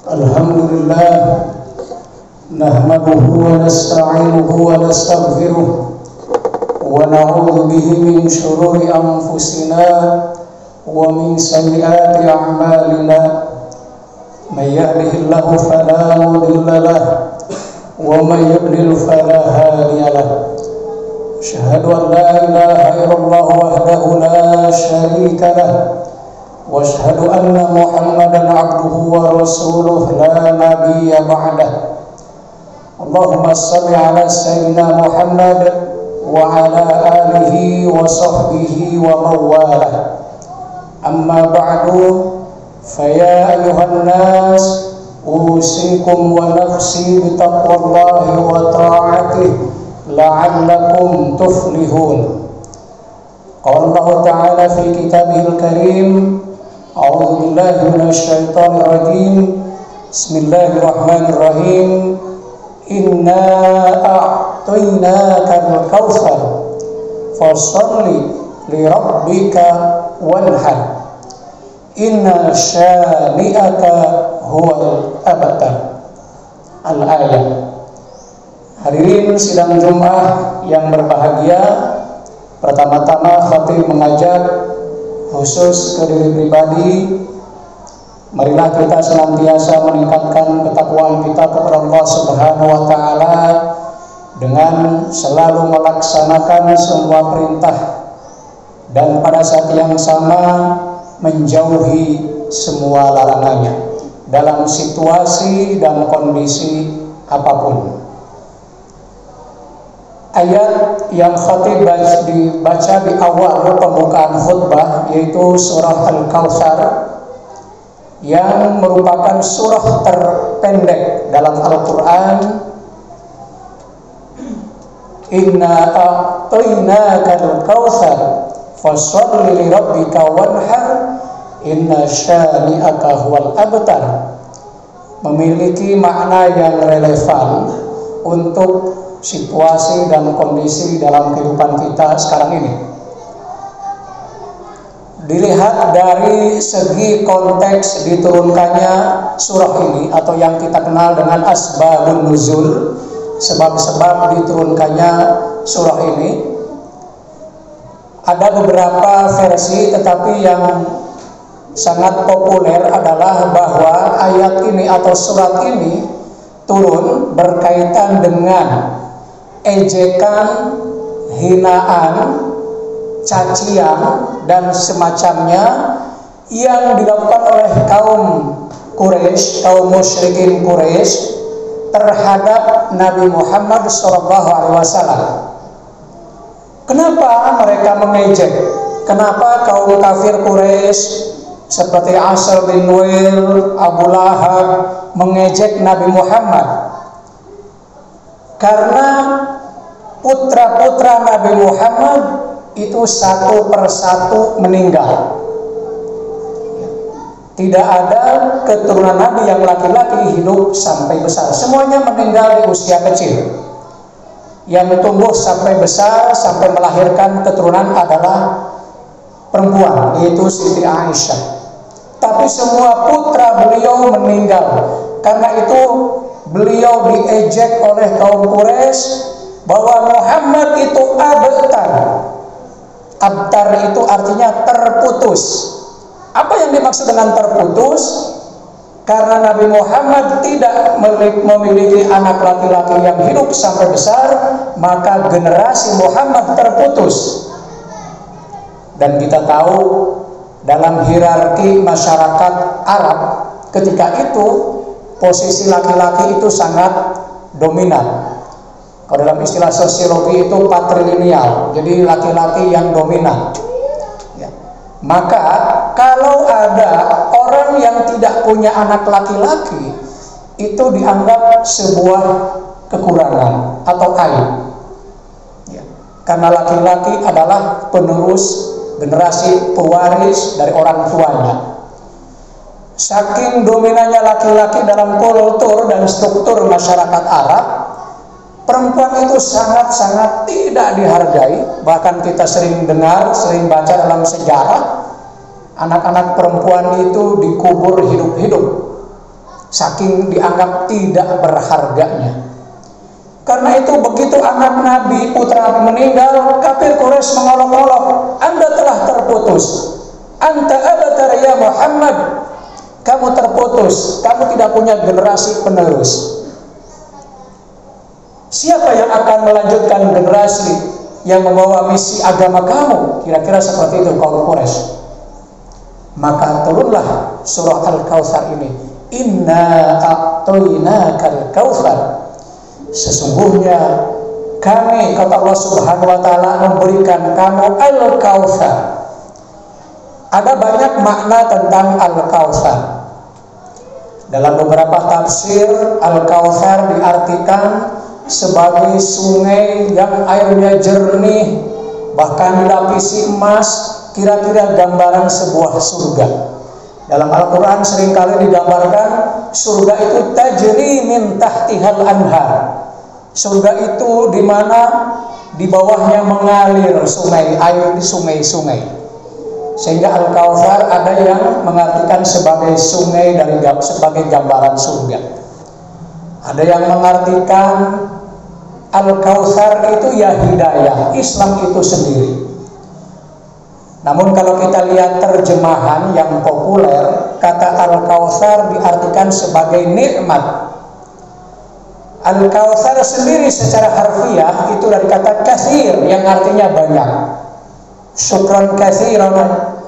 Alhamdulillah, nahmaduhu wa nasta'inuhu wa nastaghfiruh wa na'udzu bihi min shururi anfusina wa min sayyiati a'malina. May yahdihillahu fala mudilla lahu wa may yudlil fala hadiya lahu. Asyhadu an la ilaha illallah wahdahu la syarika lahu wa asyhadu anna Muhammadan abduhu wa rasuluh la nabiyya ba'dah. Allahumma shalli ala sayyidina Muhammad wa ala alihi wa sahbihi wa mawalah. Amma ba'du, faya ayuhan nas, usikum wa nafsi bitaqwallahi wa ta'atihi la'allakum tuflihun. Qala Allah Ta'ala fi kitabihil karim, a'udzu billahi minasyaitonir rajim. Bismillahirrahmanirrahim. Inna a'tainakal kautsar fasholli li rabbika wanhar. Inna syani'aka huwal abtar. Al-ayat. Hadirin sidang Jumat yang berbahagia, pertama-tama khatib mengajak khusus ke diri pribadi, marilah kita senantiasa meningkatkan ketakwaan kita kepada Allah Subhanahu wa taala dengan selalu melaksanakan semua perintah dan pada saat yang sama menjauhi semua larangannya dalam situasi dan kondisi apapun. Ayat yang khatib dibaca di awal pembukaan khutbah yaitu surah Al-Kautsar, yang merupakan surah terpendek dalam Al-Quran. Inna a'tainakal kautsar fasholli li rabbika wanhar inna syani'aka huwal abtar, memiliki makna yang relevan untuk situasi dan kondisi dalam kehidupan kita sekarang ini. Dilihat dari segi konteks diturunkannya surah ini atau yang kita kenal dengan asbabun nuzul, sebab-sebab diturunkannya surah ini, ada beberapa versi, tetapi yang sangat populer adalah bahwa ayat ini atau surat ini turun berkaitan dengan ejekan, hinaan, cacian dan semacamnya yang dilakukan oleh kaum Quraisy, kaum musyrikin Quraisy terhadap Nabi Muhammad SAW. Kenapa mereka mengejek? Kenapa kaum kafir Quraisy seperti Asal bin Nuail, Abu Lahab mengejek Nabi Muhammad? Karena putra-putra Nabi Muhammad itu satu persatu meninggal. Tidak ada keturunan Nabi yang laki-laki hidup sampai besar. Semuanya meninggal di usia kecil. Yang tumbuh sampai besar sampai melahirkan keturunan adalah perempuan, yaitu Siti Aisyah. Tapi semua putra beliau meninggal. Karena itu beliau diejek oleh kaum Quraisy bahwa Muhammad itu abtar. Abtar itu artinya terputus. Apa yang dimaksud dengan terputus? Karena Nabi Muhammad tidak memiliki anak laki-laki yang hidup sampai besar, maka generasi Muhammad terputus. Dan kita tahu dalam hierarki masyarakat Arab ketika itu posisi laki-laki itu sangat dominan. Kalau dalam istilah sosiologi itu patrilineal, jadi laki-laki yang dominan. Ya. Maka kalau ada orang yang tidak punya anak laki-laki, itu dianggap sebuah kekurangan atau aib. Ya. Karena laki-laki adalah penerus generasi pewaris dari orang tuanya. Saking dominannya laki-laki dalam kultur dan struktur masyarakat Arab, perempuan itu sangat-sangat tidak dihargai. Bahkan kita sering dengar, sering baca dalam sejarah anak-anak perempuan itu dikubur hidup-hidup, saking dianggap tidak berharganya. Karena itu begitu anak Nabi, putra Nabi meninggal, kafir Quraisy mengolok-olok, Anda telah terputus, Anta abatar ya Muhammad, kamu terputus, kamu tidak punya generasi penerus. Siapa yang akan melanjutkan generasi yang membawa misi agama kamu? Kira-kira seperti itu kaum Quraisy. Maka turunlah surah Al-Kautsar ini. Inna a'tainakal kautsar. Sesungguhnya kami, kata Allah Subhanahu wa taala, memberikan kamu Al-Kautsar. Ada banyak makna tentang Al-Kautsar. Dalam beberapa tafsir, Al-Kautsar diartikan sebagai sungai yang airnya jernih, bahkan dilapisi emas, kira-kira gambaran sebuah surga. Dalam Al-Quran seringkali digambarkan surga itu tajri min tahtihal anhar. Surga itu di mana di bawahnya mengalir sungai, air di sungai-sungai. Sehingga Al-Kautsar ada yang mengartikan sebagai sungai dari sebagai gambaran surga. Ada yang mengartikan Al-Kautsar itu ya hidayah, Islam itu sendiri. Namun kalau kita lihat terjemahan yang populer, kata Al-Kautsar diartikan sebagai nikmat. Al-Kautsar sendiri secara harfiah itu dari kata katsir yang artinya banyak. Syukran katsiran,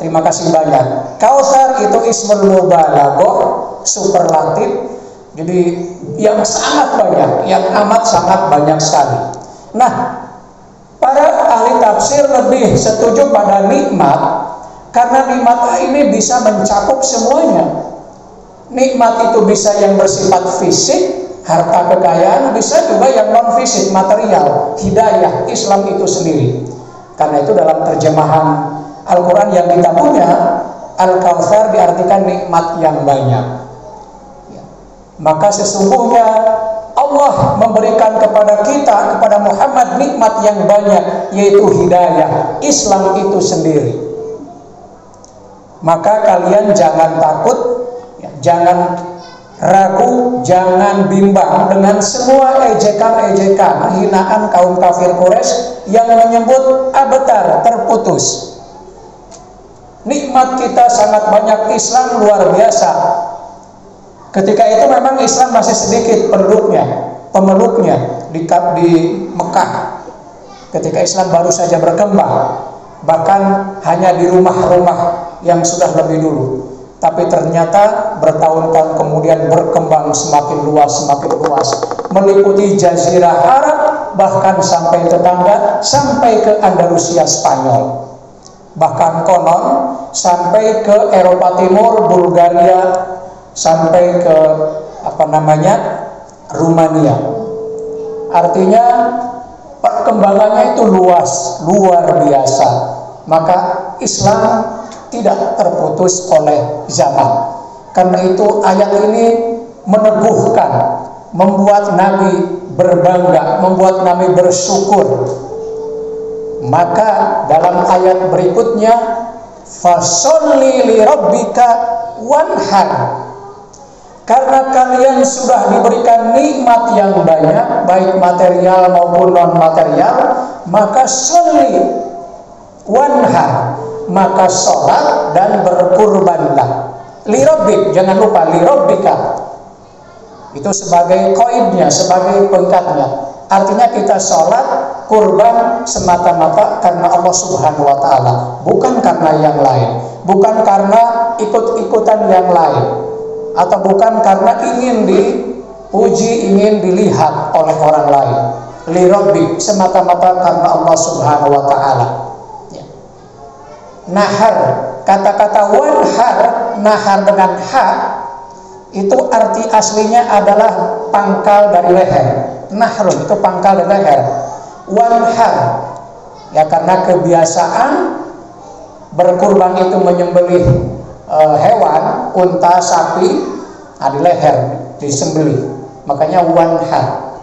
terima kasih banyak. Kautsar itu ismul mubalaghah, superlatif. Jadi yang sangat banyak, yang amat sangat banyak sekali. Nah, para ahli tafsir lebih setuju pada nikmat karena nikmat ini bisa mencakup semuanya. Nikmat itu bisa yang bersifat fisik, harta kekayaan, bisa juga yang non fisik, material, hidayah, Islam itu sendiri. Karena itu dalam terjemahan Al-Quran yang kita punya, Al-Kautsar diartikan nikmat yang banyak. Maka sesungguhnya Allah memberikan kepada kita, kepada Muhammad, nikmat yang banyak, yaitu hidayah, Islam itu sendiri. Maka kalian jangan takut, jangan ragu, jangan bimbang dengan semua ejekan-ejekan, hinaan kaum kafir Quraisy yang menyebut abtar, terputus. Nikmat kita sangat banyak, Islam luar biasa. Ketika itu memang Islam masih sedikit pemeluknya di Mekah. Ketika Islam baru saja berkembang, bahkan hanya di rumah-rumah yang sudah lebih dulu. Tapi ternyata bertahun-tahun kemudian berkembang semakin luas, meliputi Jazirah Arab, bahkan sampai tetangga, sampai ke Andalusia Spanyol. Bahkan konon sampai ke Eropa Timur, Bulgaria, sampai ke Rumania. Artinya perkembangannya itu luas, luar biasa. Maka Islam tidak terputus oleh zaman. Karena itu ayat ini meneguhkan, membuat Nabi berbangga, membuat Nabi bersyukur. Maka dalam ayat berikutnya, fasholli li rabbika wanhar. Karena kalian sudah diberikan nikmat yang banyak, baik material maupun non material, maka sholli wanhar, maka sholat dan berkurbanlah. Li rabbik, jangan lupa li rabbika. Itu sebagai koidnya, sebagai pengkatnya. Artinya kita sholat, kurban semata-mata karena Allah Subhanahu wa ta'ala, bukan karena yang lain, bukan karena ikut-ikutan yang lain, atau bukan karena ingin dipuji, ingin dilihat oleh orang lain. Li rabbik, semata-mata karena Allah Subhanahu wa ta'ala. Nahar, kata-kata wanhar, nahar dengan ha, itu arti aslinya adalah pangkal dari leher. Nahrun itu pangkal dari leher. Wanhar, ya karena kebiasaan berkurban itu menyembelih hewan, unta, sapi, di leher disembelih, makanya wanhar.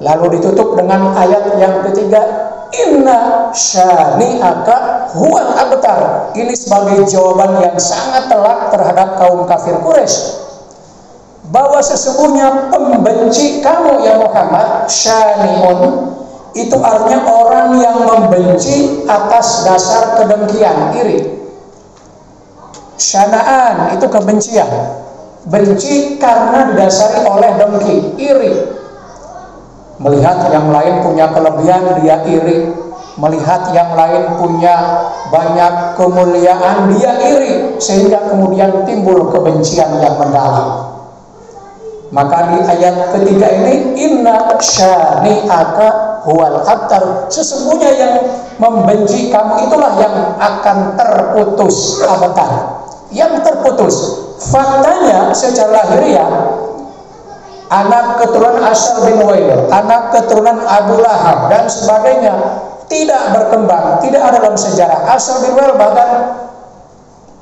Lalu ditutup dengan ayat yang ketiga, inna syani'aka huwal abtar. Ini sebagai jawaban yang sangat telak terhadap kaum kafir Quraisy, bahwa sesungguhnya pembenci kamu ya Muhammad, syani'un, itu artinya orang yang membenci atas dasar kedengkian, iri. Syana'an itu kebencian, benci karena didasari oleh dengki, iri. Melihat yang lain punya kelebihan, dia iri. Melihat yang lain punya banyak kemuliaan, dia iri. Sehingga kemudian timbul kebencian yang mendalam. Maka di ayat ketiga ini, inna syani'aka huwal abtar, sesungguhnya yang membenci kamu itulah yang akan terputus abtar, yang terputus. Faktanya secara lahiriah, anak keturunan Asyar bin Wail, anak keturunan Abu Lahab dan sebagainya tidak berkembang, tidak ada dalam sejarah. Asyar bin Wail bahkan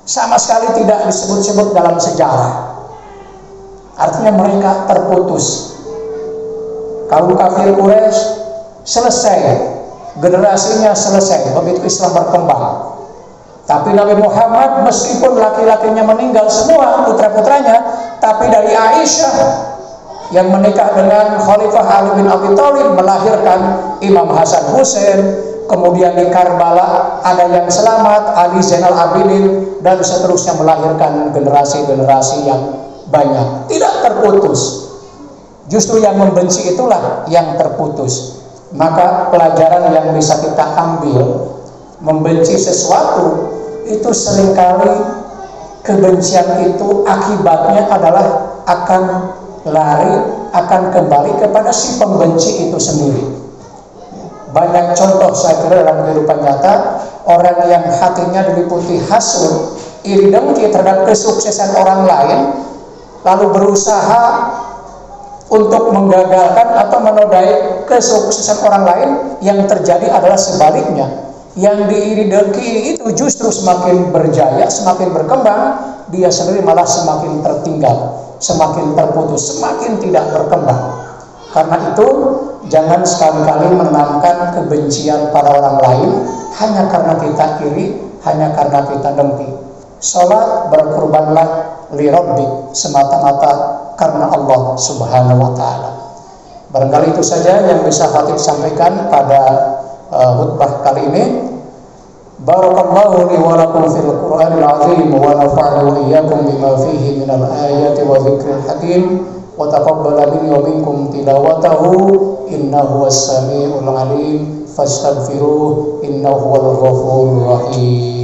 sama sekali tidak disebut-sebut dalam sejarah. Artinya mereka terputus. Kaum kafir Quraisy selesai, generasinya selesai begitu Islam berkembang. Tapi Nabi Muhammad meskipun laki-lakinya meninggal semua, putra-putranya, tapi dari Aisyah yang menikah dengan Khalifah Ali bin Abi Thalib melahirkan Imam Hasan Husain. Kemudian di Karbala ada yang selamat, Ali Zainal Abidin, dan seterusnya melahirkan generasi-generasi yang banyak. Tidak terputus. Justru yang membenci itulah yang terputus. Maka pelajaran yang bisa kita ambil, membenci sesuatu itu seringkali kebencian itu akibatnya adalah akan lari, akan kembali kepada si pembenci itu sendiri. Banyak contoh saya kira dalam kehidupan nyata, orang yang hatinya diliputi hasud, iri dengki terhadap kesuksesan orang lain, lalu berusaha untuk menggagalkan atau menodai kesuksesan orang lain, yang terjadi adalah sebaliknya. Yang diiri dengki itu justru semakin berjaya, semakin berkembang, dia sendiri malah semakin tertinggal, semakin terputus, semakin tidak berkembang. Karena itu jangan sekali-kali menanamkan kebencian pada orang lain hanya karena kita iri, hanya karena kita dengki. Salat berkorbanlah li rabbik, semata-mata karena Allah Subhanahu wa taala. Barangkali itu saja yang bisa Khatib sampaikan pada khutbah kali ini. Barakallahu li wa lakum fil Qur'anil azim wa nafa'ani wa iyyakum bima fihi minal ayati wa dzikril hakim wa taqabbala minni wa minkum tilawatahu innahu was-sami'ul alim fastaghfiruh innahu wal ghafurur rahim.